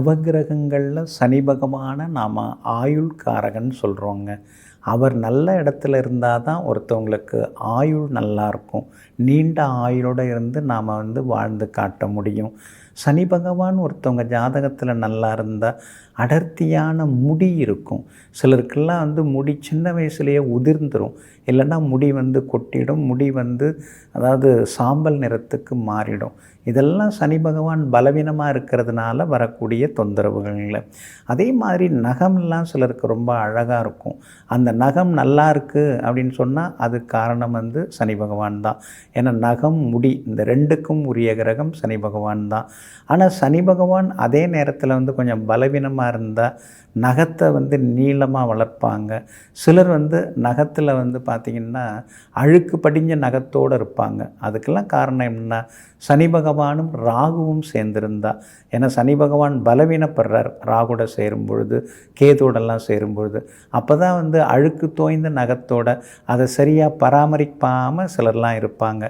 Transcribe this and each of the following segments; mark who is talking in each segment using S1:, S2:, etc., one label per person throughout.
S1: நவகிரகங்களில் சனி பகவானை நாம் ஆயுள்காரகன் சொல்கிறோங்க. அவர் நல்ல இடத்துல இருந்தால் தான் ஒருத்தவங்களுக்கு ஆயுள் நல்லாயிருக்கும். நீண்ட ஆயுளோடு இருந்து நாம் வாழ்ந்து காட்ட முடியும். சனி பகவான் ஒருத்தவங்க ஜாதகத்தில் நல்லா இருந்தால் அடர்த்தியான முடி இருக்கும். சிலருக்கெல்லாம் முடி சின்ன வயசுலேயே உதிர்ந்துடும், இல்லைன்னா முடி கொட்டிடும், முடி அதாவது சாம்பல் நிறத்துக்கு மாறிடும். இதெல்லாம் சனி பகவான் பலவீனமாக இருக்கிறதுனால வரக்கூடிய தொந்தரவுகள். அதே மாதிரி நகம்லாம் சிலருக்கு ரொம்ப அழகாக இருக்கும். அந்த நகம் நல்லா இருக்குது அப்படின்னு சொன்னால் அது காரணம் சனி பகவான் தான். ஏன்னா நகம், முடி இந்த ரெண்டுக்கும் உரிய கிரகம் சனி பகவான் தான். ஆனால் சனி பகவான் அதே நேரத்தில் கொஞ்சம் பலவீனமாக இருந்தால் நகத்தை நீளமாக வளர்ப்பாங்க. சிலர் நகத்தில் பார்த்திங்கன்னா அழுக்கு படிஞ்ச நகத்தோடு இருப்பாங்க. அதுக்கெல்லாம் காரணம் என்னென்னா சனி பகவானும் ராகுவும் சேர்ந்திருந்தா. ஏன்னா சனி பகவான் பலவீனப்படுறார் ராகுட சேரும் பொழுது, கேதோடெல்லாம் சேரும் பொழுது. அப்போ தான் அழுக்கு தோய்ந்த நகத்தோட அதை சரியாக பராமரிப்பாமல் சிலர்லாம் இருப்பாங்க.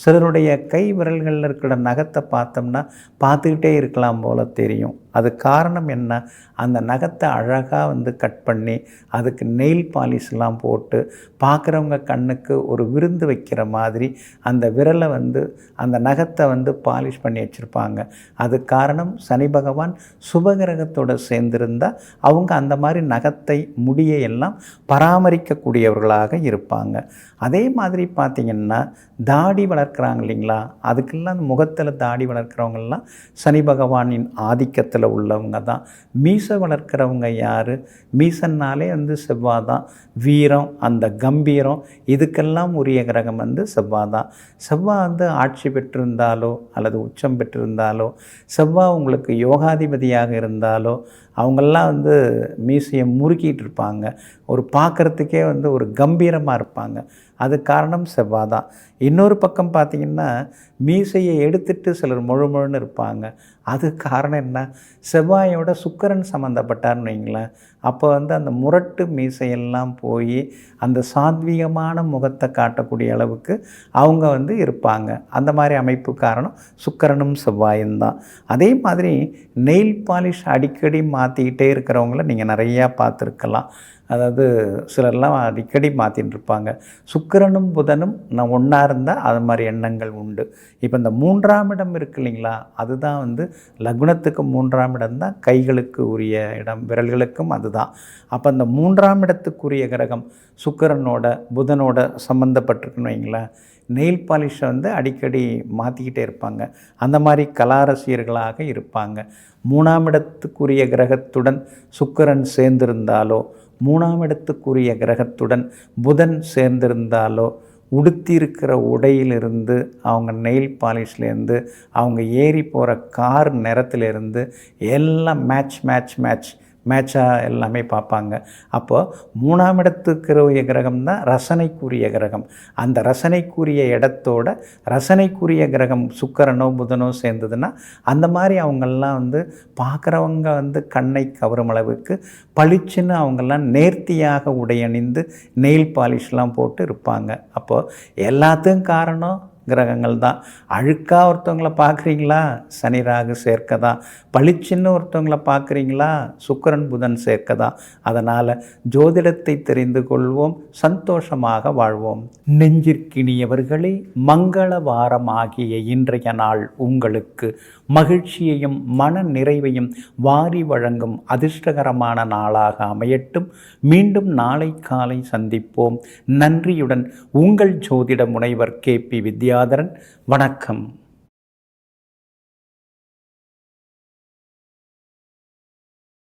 S1: சிலருடைய கை விரல்களில் இருக்கிற நகத்தை பார்த்தோம்னா பார்த்துக்கிட்டே இருக்கலாம் போல தெரியும். அது காரணம் என்ன? அந்த நகத்தை அழகாக கட் பண்ணி அதுக்கு நெயில் பாலிஷ்லாம் போட்டு பார்க்குறவங்க கண்ணுக்கு ஒரு விருந்து வைக்கிற மாதிரி அந்த விரலை அந்த நகத்தை பாலிஷ் பண்ணி வச்சுருப்பாங்க. அது காரணம் சனி பகவான் சுபகிரகத்தோடு சேர்ந்திருந்தால் அவங்க அந்த மாதிரி நகத்தை, முடியை எல்லாம் பராமரிக்கக்கூடியவர்களாக இருப்பாங்க. அதே மாதிரி பார்த்திங்கன்னா தாடி வளர்க்குறாங்க இல்லைங்களா, அதுக்கெல்லாம் முகத்தில் தாடி வளர்க்குறவங்கெல்லாம் சனி பகவானின் ஆதிக்கத்தில் உள்ளவங்க தான். மீசை வளர்க்குறவங்க யார்? மீசன்னாலே செவ்வாய் தான். வீரம், அந்த கம்பீரம், இதுக்கெல்லாம் உரிய கிரகம் செவ்வாய் தான். செவ்வாய் ஆட்சி பெற்றிருந்தாலோ அல்லது உச்சம் பெற்றிருந்தாலோ, செவ்வாய் உங்களுக்கு யோகாதிபதியாக இருந்தாலோ அவங்கெல்லாம் மீசையை முறுக்கிட்டு இருப்பாங்க. ஒரு பார்க்குறதுக்கே ஒரு கம்பீரமாக இருப்பாங்க. அது காரணம் செவ்வாய் தான். இன்னொரு பக்கம் பார்த்திங்கன்னா மீசையை எடுத்துட்டு சிலர் முழுமுழுன்னு இருப்பாங்க. அது காரணம் என்ன? செவ்வாயோட சுக்கிரன் சம்மந்தப்பட்டார்னு வைங்களேன். அப்போ அந்த முரட்டு மீசையெல்லாம் போய் அந்த சாத்வீகமான முகத்தை காட்டக்கூடிய அளவுக்கு அவங்க இருப்பாங்க. அந்த மாதிரி அமைப்பு காரணம் சுக்கிரனும் செவ்வாயும் தான். அதே மாதிரி நெயில் பாலிஷ் அடிக்கடி மாற்றிக்கிட்டே இருக்கிறவங்கள நீங்கள் நிறையா பார்த்துருக்கலாம். அதாவது சிலர்லாம் அடிக்கடி மாற்றின்னு இருப்பாங்க. சுக்கிரனும் புதனும் நான் ஒன்றா இருந்தால் அது மாதிரி எண்ணங்கள் உண்டு. இப்போ இந்த 3ஆம் இடம் இருக்கு இல்லைங்களா, அதுதான் லக்னத்துக்கு 3ஆம் இடம் தான் கைகளுக்கு உரிய இடம், விரல்களுக்கும் அதுதான். அப்போ அந்த 3ஆம் இடத்துக்குரிய கிரகம் சுக்கிரனோட புதனோட சம்மந்தப்பட்டிருக்குன்னு வைங்களேன். நெயில் பாலிஷை அடிக்கடி மாற்றிக்கிட்டே இருப்பாங்க. அந்த மாதிரி கலாரசியர்களாக இருப்பாங்க. 3ஆம் இடத்துக்குரிய கிரகத்துடன் சுக்கிரன் சேர்ந்திருந்தாலோ, 3ஆம் இடத்துக்குரிய கிரகத்துடன் புதன் சேர்ந்திருந்தாலோ, உடுத்தியிருக்கிற உடையிலிருந்து, அவங்க நெயில் பாலிஷ்லேருந்து, அவங்க ஏறி போகிற கார் நிறத்திலேருந்து எல்லாம் மேட்சாக எல்லாமே பார்ப்பாங்க. அப்போது 3ஆம் இடத்துக்குரிய கிரகம் தான் ரசனைக்குரிய கிரகம். அந்த ரசனைக்குரிய இடத்தோட ரசனைக்குரிய கிரகம் சுக்கிரனோ புதனோ சேர்ந்ததுன்னா அந்த மாதிரி அவங்கெல்லாம் பார்க்குறவங்க கண்ணை கவரும் அளவுக்கு பளிச்சுன்னு அவங்கெல்லாம் நேர்த்தியாக உடையணிந்து நெயில் பாலிஷ்லாம் போட்டு இருப்பாங்க. அப்போது எல்லாத்துக்கும் காரணம் கிரகங்கள் தான். அழுக்காக ஒருத்தவங்களை பார்க்குறீங்களா, சனி ராகு சேர்க்க தான். பளிச்சின்னு ஒருத்தவங்களை பார்க்குறீங்களா, சுக்கிரன் புதன் சேர்க்க தான். அதனால் ஜோதிடத்தை தெரிந்து கொள்வோம், சந்தோஷமாக வாழ்வோம். நெஞ்சிற்கினியவர்களே, மங்கள வாரமாகிய இன்றைய நாள் உங்களுக்கு மகிழ்ச்சியையும் மன நிறைவையும் வாரி வழங்கும் அதிர்ஷ்டகரமான நாளாக அமையட்டும். மீண்டும் நாளை காலை சந்திப்போம். நன்றியுடன் உங்கள் ஜோதிட முனைவர் KP வித்யாதரன். வணக்கம்.